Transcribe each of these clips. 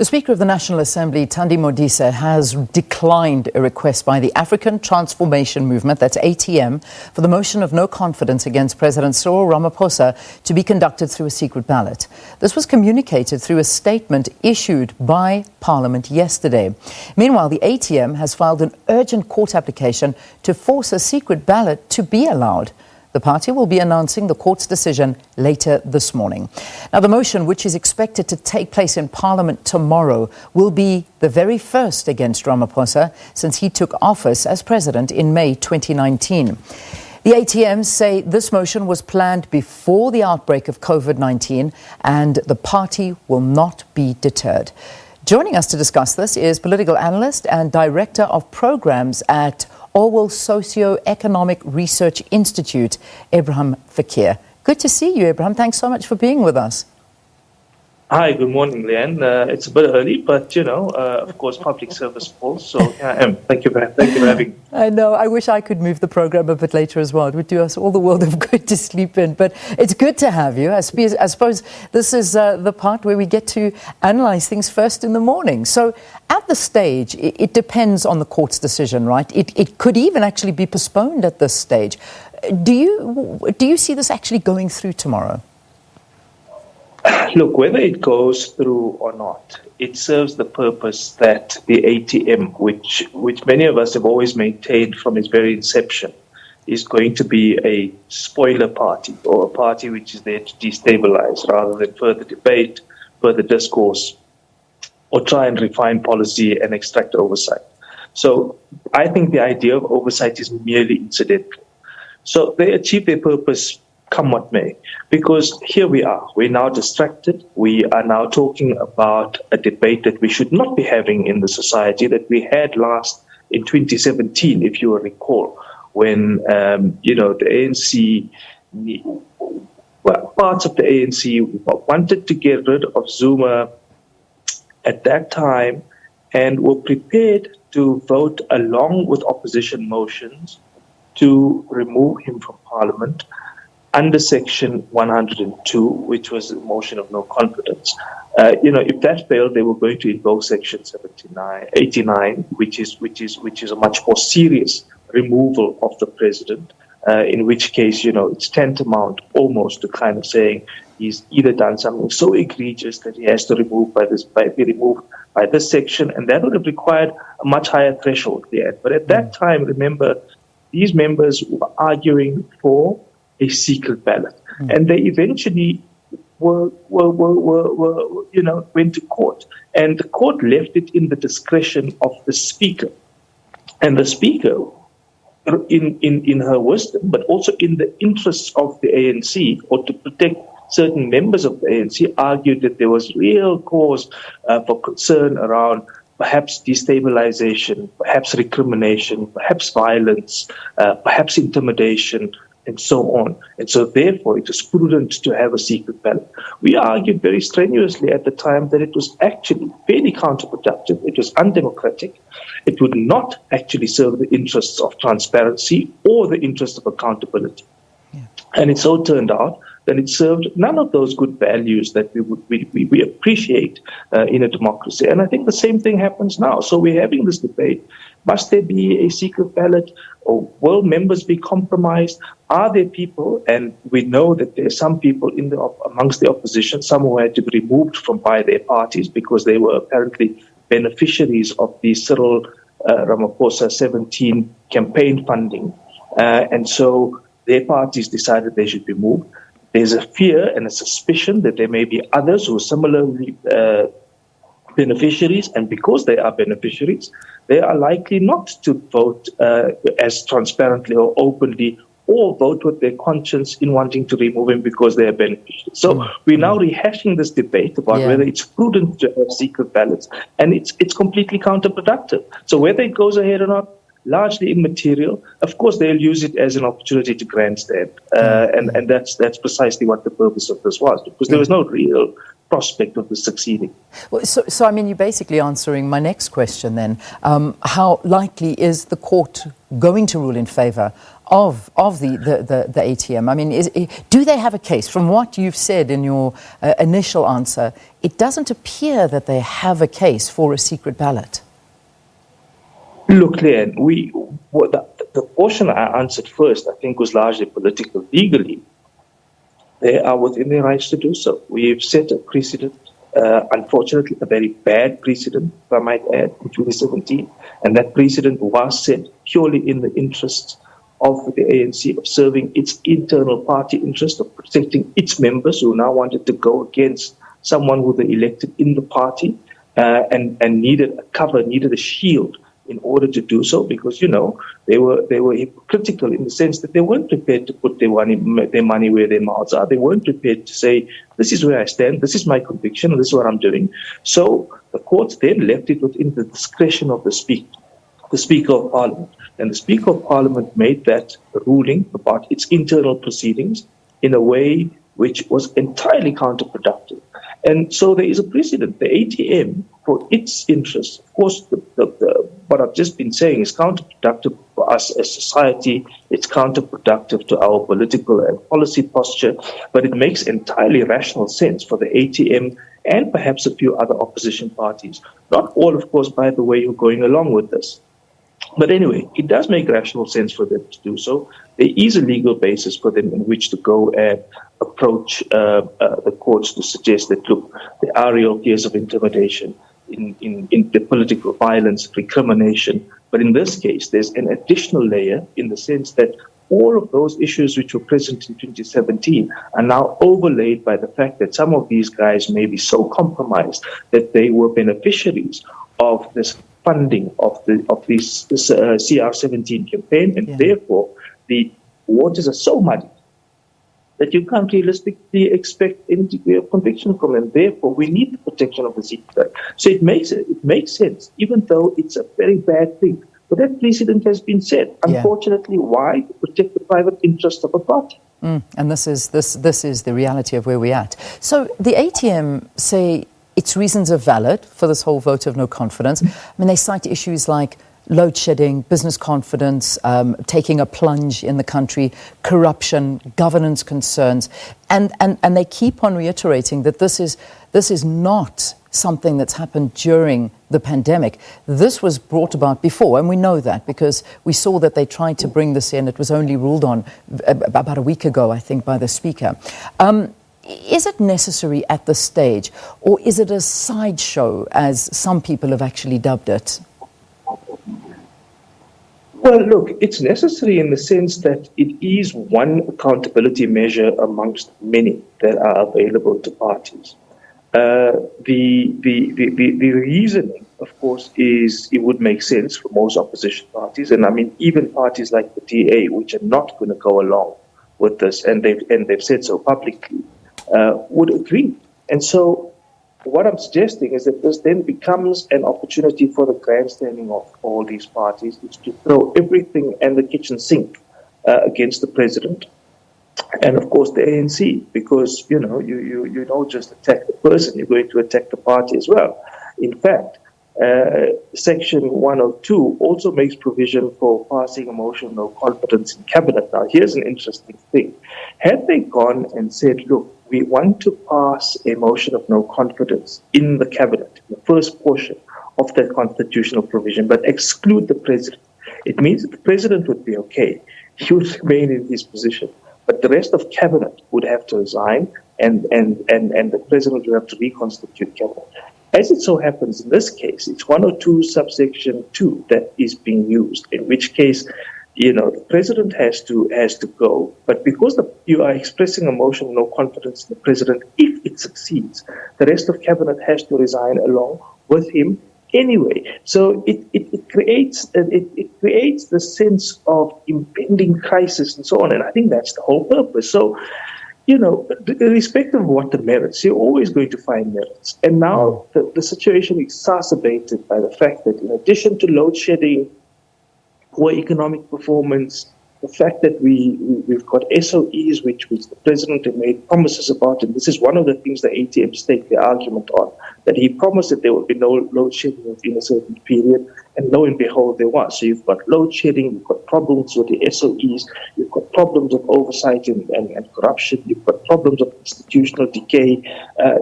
The Speaker of the National Assembly, Thandi Modise, has declined a request by the African Transformation Movement, that's ATM, for the motion of no confidence against President Cyril Ramaphosa to be conducted through a secret ballot. This was communicated through a statement issued by Parliament yesterday. Meanwhile, the ATM has filed an urgent court application to force a secret ballot to be allowed. The party will be announcing the court's decision later this morning. Now, the motion, which is expected to take place in Parliament tomorrow, will be the very first against Ramaphosa since he took office as president in May 2019. The ATM say this motion was planned before the outbreak of COVID-19 and the party will not be deterred. Joining us to discuss this is political analyst and director of programs at Auwal Socio-Economic Research Institute, Ebrahim Fakir. Good to see you, Ebrahim. Thanks so much for being with us. Hi, good morning, Leanne. It's a bit early, but, of course, public service calls. So here I am. Thank you for having me. I know. I wish I could move the program a bit later as well. It would do us all the world of good to sleep in. But it's good to have you. I suppose this is the part where we get to analyze things first in the morning. So at the stage, it depends on the court's decision, right? It could even actually be postponed at this stage. Do you see this actually going through tomorrow? Look, whether it goes through or not, it serves the purpose that the ATM, which many of us have always maintained from its very inception, is going to be a spoiler party or a party which is there to destabilize rather than further debate, further discourse, or try and refine policy and extract oversight. So I think the idea of oversight is merely incidental. So they achieve their purpose come what may, because here we are. We're now distracted. We are now talking about a debate that we should not be having in the society that we had last in 2017, if you will recall, when, the ANC, parts of the ANC wanted to get rid of Zuma at that time and were prepared to vote along with opposition motions to remove him from Parliament under Section 102, which was a motion of no confidence. If that failed, they were going to invoke Section 89, which is a much more serious removal of the president. In which case, it's tantamount almost to kind of saying he's either done something so egregious that he has to be removed by this section, and that would have required a much higher threshold there. But at that time, remember, these members were arguing for a secret ballot, and they eventually went to court, and the court left it in the discretion of the speaker, and the speaker, in her wisdom, but also in the interests of the ANC, or to protect certain members of the ANC, argued that there was real cause for concern around perhaps destabilization, perhaps recrimination, perhaps violence, perhaps intimidation, and so on. And so, therefore, it was prudent to have a secret ballot. We argued very strenuously at the time that it was actually fairly counterproductive. It was undemocratic. It would not actually serve the interests of transparency or the interests of accountability. Yeah. And it so turned out that it served none of those good values that we appreciate in a democracy. And I think the same thing happens now. So we're having this debate. Must there be a secret ballot, or will members be compromised? Are there people, and we know that there are some people amongst the opposition, some who had to be removed by their parties because they were apparently beneficiaries of the Cyril Ramaphosa 17 campaign funding. And so their parties decided they should be moved. There's a fear and a suspicion that there may be others who are similarly beneficiaries, and because they are beneficiaries, they are likely not to vote as transparently or openly, or vote with their conscience in wanting to remove him because they are beneficiaries. So we're now rehashing this debate about whether it's prudent to have secret ballots, and it's completely counterproductive. So whether it goes ahead or not, largely immaterial. Of course, they'll use it as an opportunity to grandstand, and that's precisely what the purpose of this was, because there was no real prospect of the succeeding. Well, so I mean, you're basically answering my next question then. How likely is the court going to rule in favour of the ATM? I mean, do they have a case? From what you've said in your initial answer, it doesn't appear that they have a case for a secret ballot. Look, Leanne, the portion I answered first, I think, was largely political. Legally, they are within their rights to do so. We've set a precedent, unfortunately, a very bad precedent, if I might add, in 2017. And that precedent was set purely in the interests of the ANC, of serving its internal party interest, of protecting its members who now wanted to go against someone who they elected in the party and needed a cover, needed a shield in order to do so, because, they were hypocritical in the sense that they weren't prepared to put their money where their mouths are. They weren't prepared to say, this is where I stand, this is my conviction, and this is what I'm doing. So the courts then left it within the discretion of the Speaker of Parliament. And the Speaker of Parliament made that ruling about its internal proceedings in a way which was entirely counterproductive. And so there is a precedent. The ATM, for its interests, of course, what I've just been saying is counterproductive for us as society. It's counterproductive to our political and policy posture, but it makes entirely rational sense for the ATM and perhaps a few other opposition parties. Not all, of course, by the way, who are going along with this. But anyway, it does make rational sense for them to do so. There is a legal basis for them in which to go and approach the courts to suggest that, look, there are real cases of intimidation, in the political violence, recrimination. But in this case, there's an additional layer in the sense that all of those issues which were present in 2017 are now overlaid by the fact that some of these guys may be so compromised that they were beneficiaries of this funding of this CR17 campaign, and therefore the waters are so muddy that you can't realistically expect any degree of conviction from them. Therefore, we need the protection of the secret. So it makes sense, even though it's a very bad thing. But that precedent has been set. Unfortunately, why? To protect the private interest of a party. And this is the reality of where we're at. So the ATM say its reasons are valid for this whole vote of no confidence. I mean, they cite issues like load shedding, business confidence, taking a plunge in the country, corruption, governance concerns, and they keep on reiterating that this is not something that's happened during the pandemic. This was brought about before, and we know that because we saw that they tried to bring this in. It was only ruled on about a week ago, I think, by the Speaker. Is it necessary at this stage, or is it a sideshow, as some people have actually dubbed it? Well, look, it's necessary in the sense that it is one accountability measure amongst many that are available to parties. The reasoning, of course, is it would make sense for most opposition parties, and I mean even parties like the DA, which are not going to go along with this, and they've said so publicly, would agree. And so what I'm suggesting is that this then becomes an opportunity for the grandstanding of all these parties, is to throw everything and the kitchen sink against the president. And of course the ANC, because you don't just attack the person, you're going to attack the party as well. In fact, Section 102 also makes provision for passing a motion of no confidence in cabinet. Now, here's an interesting thing. Had they gone and said, look, we want to pass a motion of no confidence in the cabinet, the first portion of that constitutional provision, but exclude the president, it means that the president would be okay. He would remain in his position. But the rest of cabinet would have to resign, and the president would have to reconstitute cabinet. As it so happens in this case, it's 102 subsection 2 that is being used, in which case, the president has to go. But because you are expressing a motion of no confidence in the president, if it succeeds, the rest of cabinet has to resign along with him anyway. So it creates the sense of impending crisis and so on. And I think that's the whole purpose. So, irrespective of what the merits, you're always going to find merits. And now the situation exacerbated by the fact that in addition to load shedding, poor economic performance, the fact that we've got SOEs which the president had made promises about, and this is one of the things the ATM stake their argument on, that he promised that there would be no load shedding within a certain period, and lo and behold, there was. So you've got load shedding, you've got problems with the SOEs, you've got problems of oversight and corruption, you've got problems of institutional decay,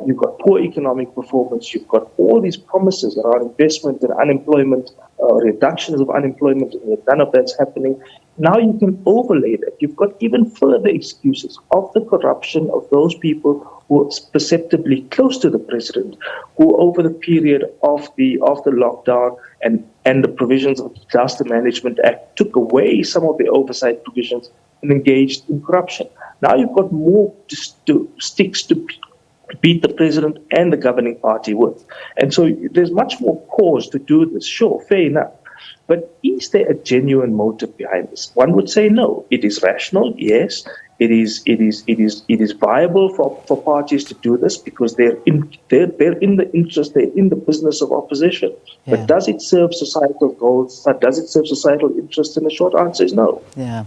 you've got poor economic performance, you've got all these promises around investment and unemployment, reductions of unemployment, and none of that's happening. Now you can overlay that. You've got even further excuses of the corruption of those people who are perceptibly close to the president, who over the period of the lockdown and the provisions of the Disaster Management Act took away some of the oversight provisions and engaged in corruption. Now you've got more sticks to beat the president and the governing party with. And so there's much more cause to do this. Sure, fair enough. But is there a genuine motive behind this? One would say no. It is rational, yes. It is viable for parties to do this because they're in the interest, they're in the business of opposition. Yeah. But does it serve societal goals? Does it serve societal interests? And the short answer is no. Yeah,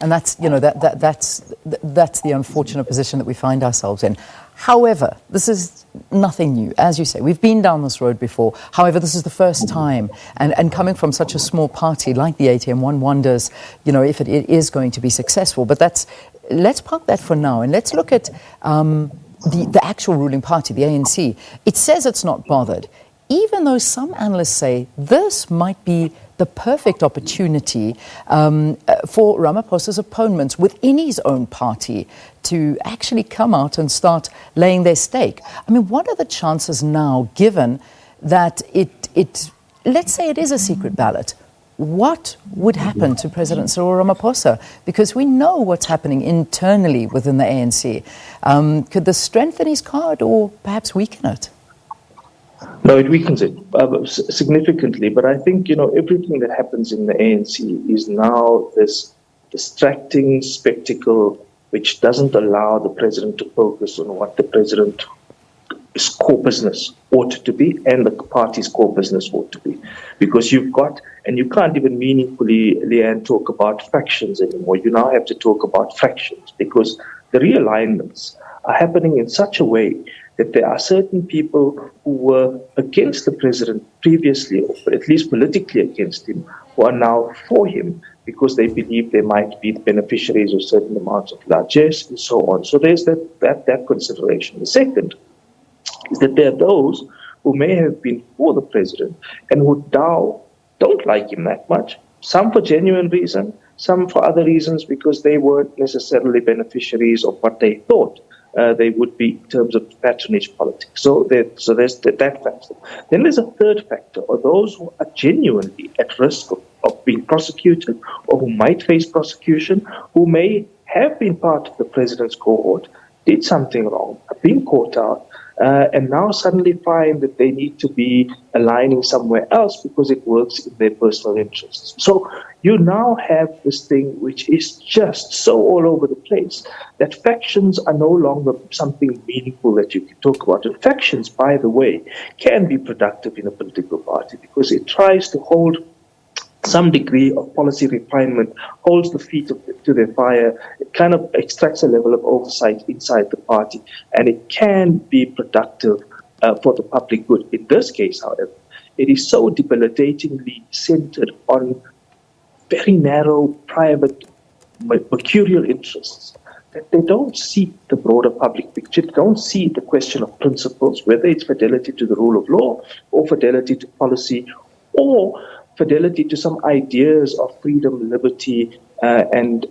and that's that's the unfortunate position that we find ourselves in. However, this is nothing new. As you say, we've been down this road before. However, this is the first time. And coming from such a small party like the ATM, one wonders, if it is going to be successful. But let's park that for now. And let's look at the actual ruling party, the ANC. It says it's not bothered, even though some analysts say this might be the perfect opportunity for Ramaphosa's opponents within his own party to actually come out and start laying their stake. I mean, what are the chances now, given that let's say it is a secret ballot? What would happen to President Cyril Ramaphosa? Because we know what's happening internally within the ANC. Could this strengthen his card or perhaps weaken it? No, it weakens it significantly. But I think, everything that happens in the ANC is now this distracting spectacle which doesn't allow the president to focus on what the president's core business ought to be and the party's core business ought to be. Because you can't even meaningfully, Leanne, talk about factions anymore. You now have to talk about fractions because the realignments are happening in such a way that there are certain people who were against the president previously, or at least politically against him, who are now for him because they believe they might be the beneficiaries of certain amounts of largesse and so on. So there's that consideration. The second is that there are those who may have been for the president and who now don't like him that much, some for genuine reason, some for other reasons because they weren't necessarily beneficiaries of what they thought they would be in terms of patronage politics. So there's that factor. Then there's a third factor, or those who are genuinely at risk of being prosecuted or who might face prosecution, who may have been part of the president's cohort, did something wrong, have been caught out, and now suddenly find that they need to be aligning somewhere else because it works in their personal interests. So you now have this thing which is just so all over the place that factions are no longer something meaningful that you can talk about. And factions, by the way, can be productive in a political party because it tries to hold some degree of policy refinement, holds the feet to their fire. It kind of extracts a level of oversight inside the party, and it can be productive for the public good. In this case, however, it is so debilitatingly centered on very narrow, private, mercurial interests that they don't see the broader public picture, don't see the question of principles, whether it's fidelity to the rule of law or fidelity to policy or fidelity to some ideas of freedom, liberty, and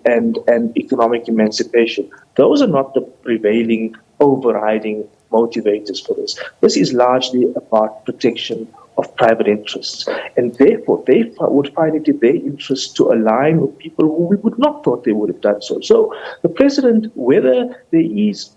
economic emancipation. Those are not the prevailing, overriding motivators for this. This is largely about protection of private interests. And therefore, they would find it in their interest to align with people who we would not thought they would have done so. So the president, whether there is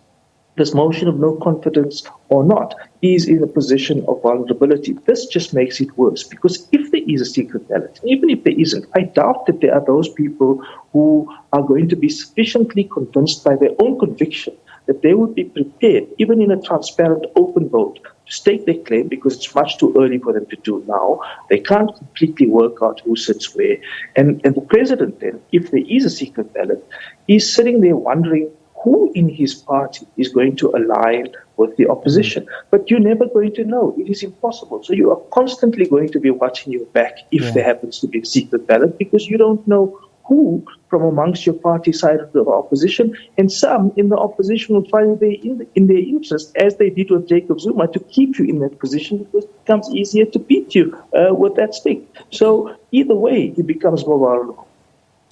this motion of no confidence or not, is in a position of vulnerability. This just makes it worse because if there is a secret ballot, even if there isn't, I doubt that there are those people who are going to be sufficiently convinced by their own conviction that they would be prepared, even in a transparent, open vote, to stake their claim because it's much too early for them to do now. They can't completely work out who sits where. And the president then, if there is a secret ballot, is sitting there wondering who in his party is going to align with the opposition. But you're never going to know. It is impossible. So you are constantly going to be watching your back if there happens to be a secret ballot, because you don't know who from amongst your party side of the opposition, and some in the opposition will find in their interest, as they did with Jacob Zuma, to keep you in that position because it becomes easier to beat you with that stick. So either way, it becomes more vulnerable.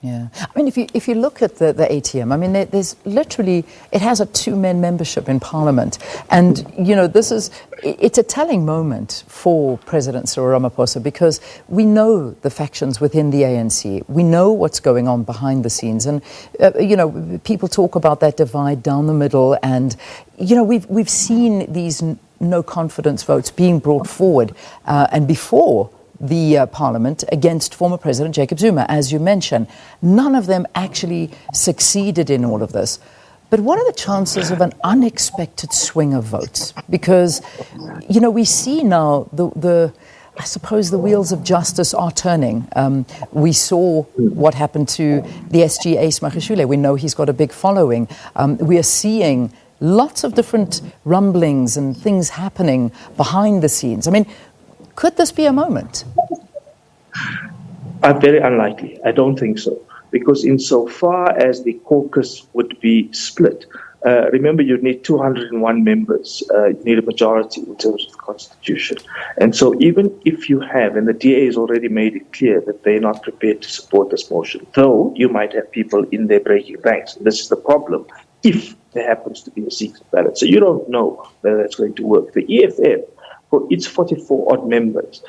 Yeah. I mean, if you look at the ATM, I mean, there's literally, it has a two-man membership in Parliament. And, you know, it's a telling moment for President Cyril Ramaphosa because we know the factions within the ANC. We know what's going on behind the scenes. And, you know, people talk about that divide down the middle. And, you know, we've seen these no confidence votes being brought forward. And before the Parliament against former President Jacob Zuma, as you mentioned. None of them actually succeeded in all of this. But what are the chances of an unexpected swing of votes? Because, you know, we see now I suppose the wheels of justice are turning. We saw what happened to the SG Ace Magashule. We know he's got a big following. We are seeing lots of different rumblings and things happening behind the scenes. I mean, could this be a moment? Very unlikely. I don't think so. Because insofar as the caucus would be split, remember you need 201 members. You need a majority in terms of the Constitution. And so even if you have, and the DA has already made it clear that they're not prepared to support this motion, though you might have people in there breaking ranks. This is the problem if there happens to be a secret ballot. So you don't know whether that's going to work. The EFF, for its 44 odd members,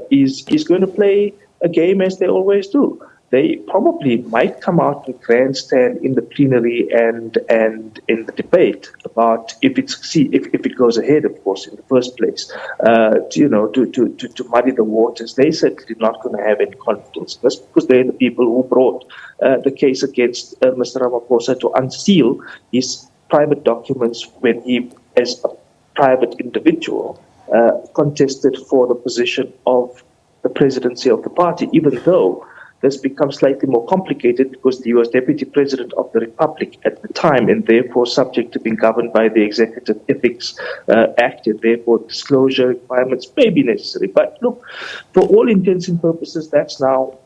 is going to play a game as they always do. They probably might come out and grandstand in the plenary and in the debate about if it goes ahead, of course, in the first place, to muddy the waters. They certainly not going to have any confidence. That's because they're the people who brought the case against Mr. Ramaphosa to unseal his private documents when he, as a private individual, contested for the position of the presidency of the party, even though this becomes slightly more complicated because he was Deputy President of the Republic at the time and therefore subject to being governed by the Executive Ethics Act, and therefore disclosure requirements may be necessary. But look, for all intents and purposes, that's now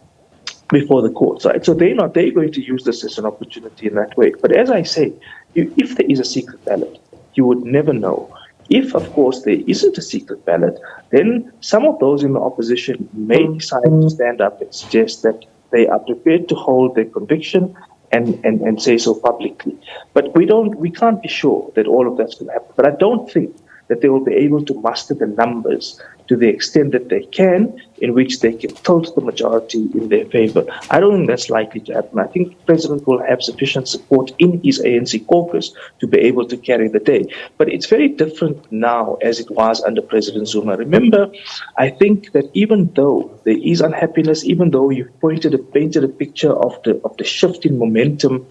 before the courts, right? So they're going to use this as an opportunity in that way. But as I say, if there is a secret ballot, you would never know. If, of course, there isn't a secret ballot, then some of those in the opposition may decide to stand up and suggest that they are prepared to hold their conviction and say so publicly. But we can't be sure that all of that's going to happen. But I don't think that they will be able to muster the numbers to the extent that they can, in which they can tilt the majority in their favor. I don't think that's likely to happen. I think the president will have sufficient support in his ANC caucus to be able to carry the day. But it's very different now as it was under President Zuma. Remember, I think that even though there is unhappiness, even though you painted a picture of the shift in momentum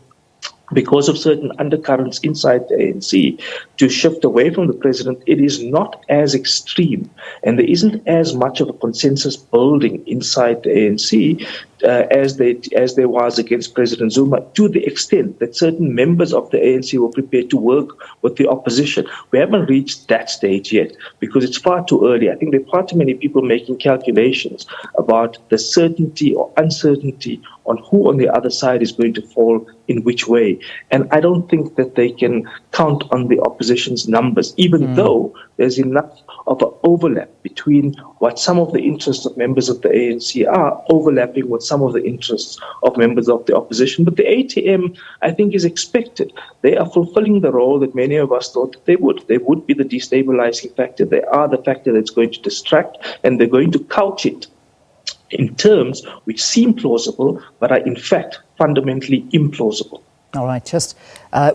because of certain undercurrents inside the ANC to shift away from the president, it is not as extreme. And there isn't as much of a consensus building inside the ANC as there was against President Zuma, to the extent that certain members of the ANC were prepared to work with the opposition. We haven't reached that stage yet because it's far too early. I think there are far too many people making calculations about the certainty or uncertainty on who on the other side is going to fall in which way. And I don't think that they can count on the opposition's numbers, even though there's enough of an overlap between what some of the interests of members of the ANC are overlapping with some of the interests of members of the opposition. But the ATM, I think, is expected. They are fulfilling the role that many of us thought that they would. They would be the destabilizing factor. They are the factor that's going to distract, and they're going to couch it in terms which seem plausible, but are in fact fundamentally implausible. All right,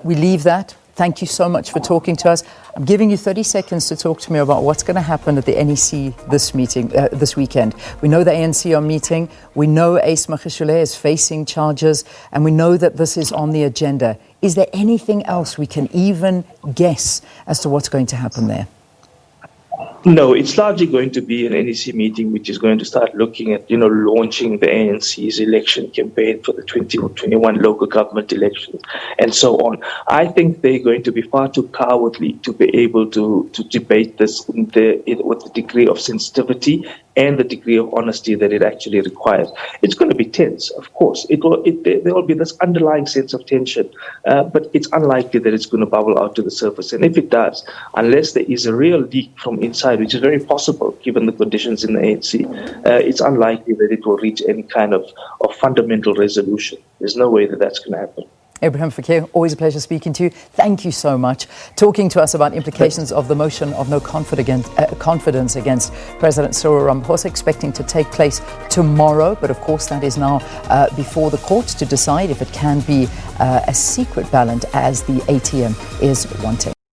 we leave that. Thank you so much for talking to us. I'm giving you 30 seconds to talk to me about what's going to happen at the NEC this weekend. We know the ANC are meeting. We know Ace Magashule is facing charges, and we know that this is on the agenda. Is there anything else we can even guess as to what's going to happen there? No, it's largely going to be an NEC meeting which is going to start looking at, launching the ANC's election campaign for the 2021 local government elections and so on. I think they're going to be far too cowardly to be able to debate this with the degree of sensitivity and the degree of honesty that it actually requires. It's going to be tense, of course. There will be this underlying sense of tension, but it's unlikely that it's going to bubble out to the surface. And if it does, unless there is a real leak from inside, which is very possible given the conditions in the ANC, it's unlikely that it will reach any kind of fundamental resolution. There's no way that that's going to happen. Ebrahim Fakir, always a pleasure speaking to you. Thank you so much. Talking to us about implications of the motion of no confidence against President Cyril Ramaphosa, expecting to take place tomorrow. But of course, that is now before the courts to decide if it can be a secret ballot, as the ATM is wanting.